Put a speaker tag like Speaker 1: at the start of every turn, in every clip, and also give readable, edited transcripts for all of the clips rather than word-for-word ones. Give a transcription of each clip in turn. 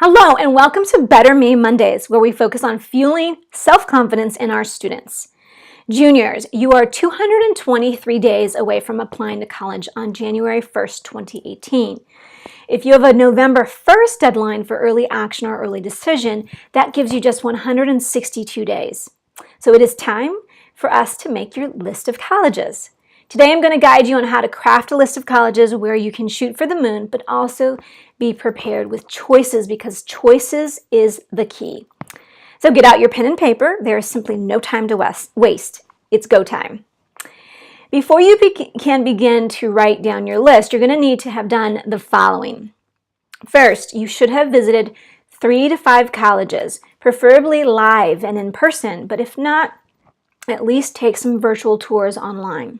Speaker 1: Hello and welcome to Better Me Mondays, where we focus on fueling self-confidence in our students. Juniors, you are 223 days away from applying to college on January 1st, 2018. If you have a November 1st deadline for early action or early decision, that gives you just 162 days. So it is time for us to make your list of colleges. Today I'm going to guide you on how to craft a list of colleges where you can shoot for the moon, but also be prepared with choices, because choices is the key. So get out your pen and paper. There is simply no time to waste. It's go time. Before you can begin to write down your list, you're going to need to have done the following. First, you should have visited 3 to 5 colleges, preferably live and in person, but if not, at least take some virtual tours online.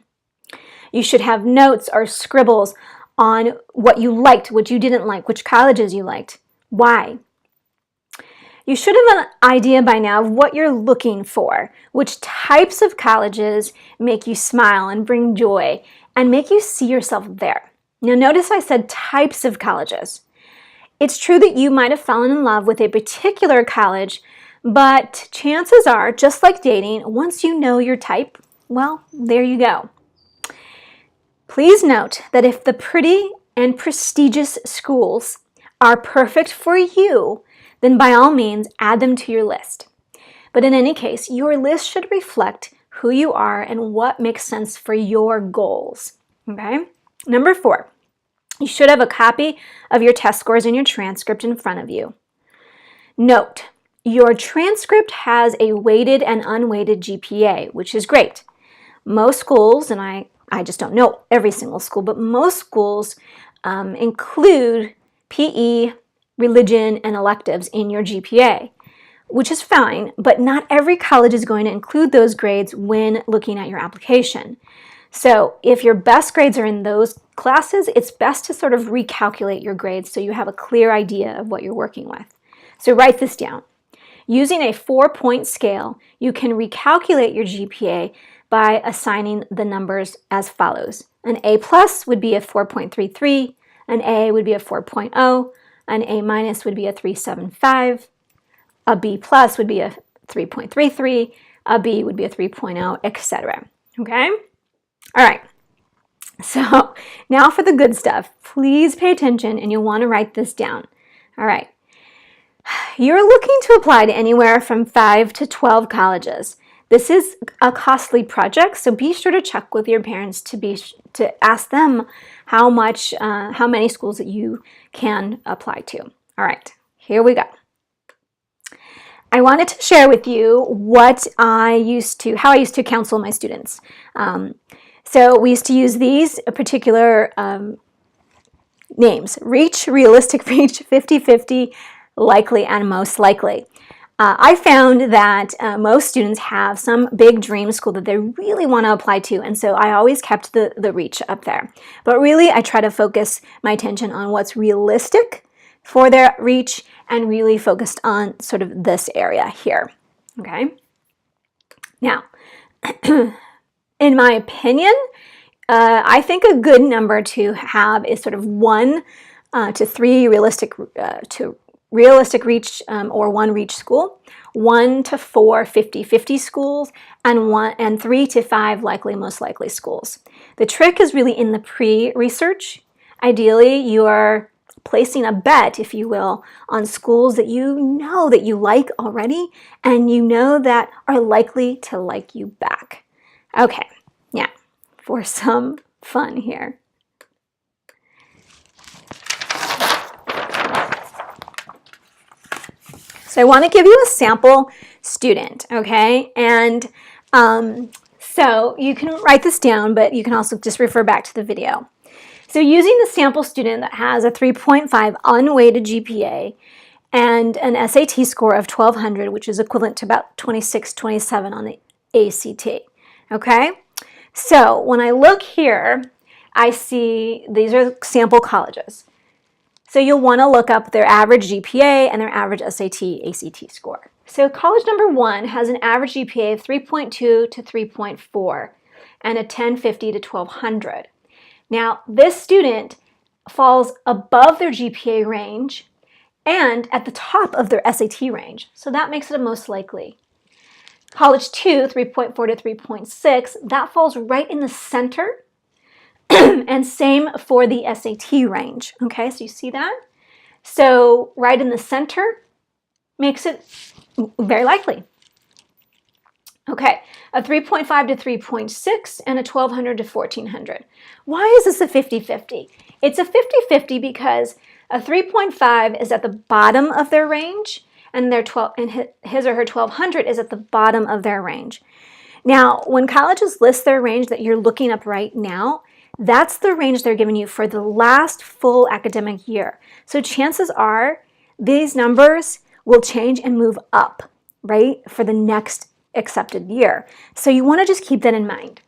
Speaker 1: You should have notes or scribbles on what you liked, what you didn't like, which colleges you liked, why. You should have an idea by now of what you're looking for, which types of colleges make you smile and bring joy and make you see yourself there. Now notice I said types of colleges. It's true that you might have fallen in love with a particular college, but chances are, just like dating, once you know your type, well, there you go. Please note that if the pretty and prestigious schools are perfect for you, then by all means add them to your list. But in any case, your list should reflect who you are and what makes sense for your goals. Okay? Number 4, you should have a copy of your test scores and your transcript in front of you. Note, your transcript has a weighted and unweighted GPA, which is great. Most schools, and I just don't know every single school, but most schools include PE, religion, and electives in your GPA, which is fine, but not every college is going to include those grades when looking at your application. So if your best grades are in those classes, it's best to sort of recalculate your grades so you have a clear idea of what you're working with. So write this down. Using a 4-point scale, you can recalculate your GPA by assigning the numbers as follows. An A plus would be a 4.33, an A would be a 4.0, an A minus would be a 3.75, a B plus would be a 3.33, a B would be a 3.0, etc. Okay? All right. So now for the good stuff. Please pay attention and you'll want to write this down. All right. You're looking to apply to anywhere from 5 to 12 colleges. This is a costly project, so be sure to check with your parents to ask them how many schools that you can apply to. All right, here we go. I wanted to share with you how I used to counsel my students. So we used to use these particular names: reach, realistic reach, 50-50, likely, and most likely. I found that most students have some big dream school that they really want to apply to, and so I always kept the reach up there. But really, I try to focus my attention on what's realistic for their reach and really focused on sort of this area here. Okay? Now, in my opinion, I think a good number to have is sort of 1 to 3 realistic reach or 1 reach school, 1 to 4 50-50 schools, and 3 to 5 likely most likely schools. The trick is really in the pre-research. Ideally, you are placing a bet, if you will, on schools that you know that you like already and you know that are likely to like you back. Okay, now for some fun here. So I want to give you a sample student, okay? And so you can write this down, but you can also just refer back to the video. So using the sample student that has a 3.5 unweighted GPA and an SAT score of 1200, which is equivalent to about 26, 27 on the ACT, okay? So when I look here, I see these are sample colleges. So you'll want to look up their average GPA and their average SAT, ACT score. So college number 1 has an average GPA of 3.2 to 3.4 and a 1050 to 1200. Now, this student falls above their GPA range and at the top of their SAT range. So that makes it a most likely. College 2, 3.4 to 3.6, that falls right in the center. And same for the SAT range. Okay, so you see that? So right in the center makes it very likely. Okay, a 3.5 to 3.6 and a 1200 to 1400. Why is this a 50-50? It's a 50-50 because a 3.5 is at the bottom of their range and his or her 1200 is at the bottom of their range. Now, when colleges list their range that you're looking up right now, that's the range they're giving you for the last full academic year. So chances are these numbers will change and move up, right, for the next accepted year. So you want to just keep that in mind.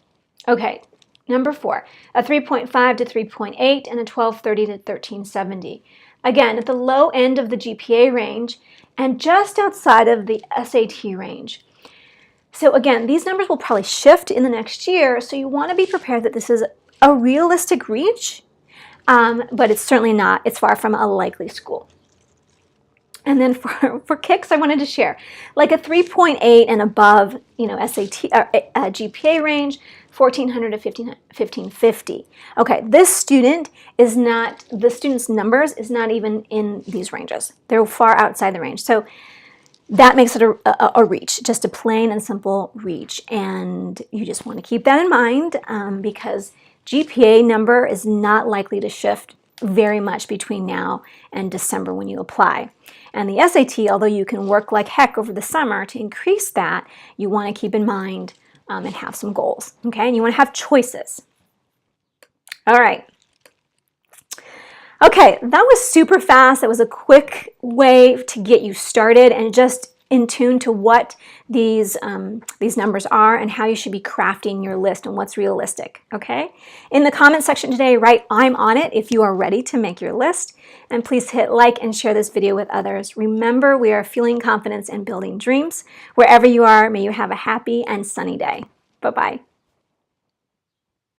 Speaker 1: Okay, number 4, a 3.5 to 3.8 and a 1230 to 1370. Again, at the low end of the GPA range and just outside of the SAT range. So again, these numbers will probably shift in the next year, so you want to be prepared that this is a realistic reach, but it's certainly not. It's far from a likely school. And then for kicks, I wanted to share like a 3.8 and above, SAT GPA range, 1400 to 1550. Okay, the student's numbers is not even in these ranges. They're far outside the range. So that makes it a reach, just a plain and simple reach. And you just want to keep that in mind because GPA number is not likely to shift very much between now and December when you apply. And the SAT, although you can work like heck over the summer to increase that, you want to keep in mind and have some goals, okay? And you want to have choices. All right. Okay, that was super fast. That was a quick way to get you started and just in tune to what these numbers are and how you should be crafting your list and what's realistic, okay? In the comment section today, write "I'm on it" if you are ready to make your list. And please hit like and share this video with others. Remember, we are fueling confidence and building dreams. Wherever you are, may you have a happy and sunny day. Bye-bye.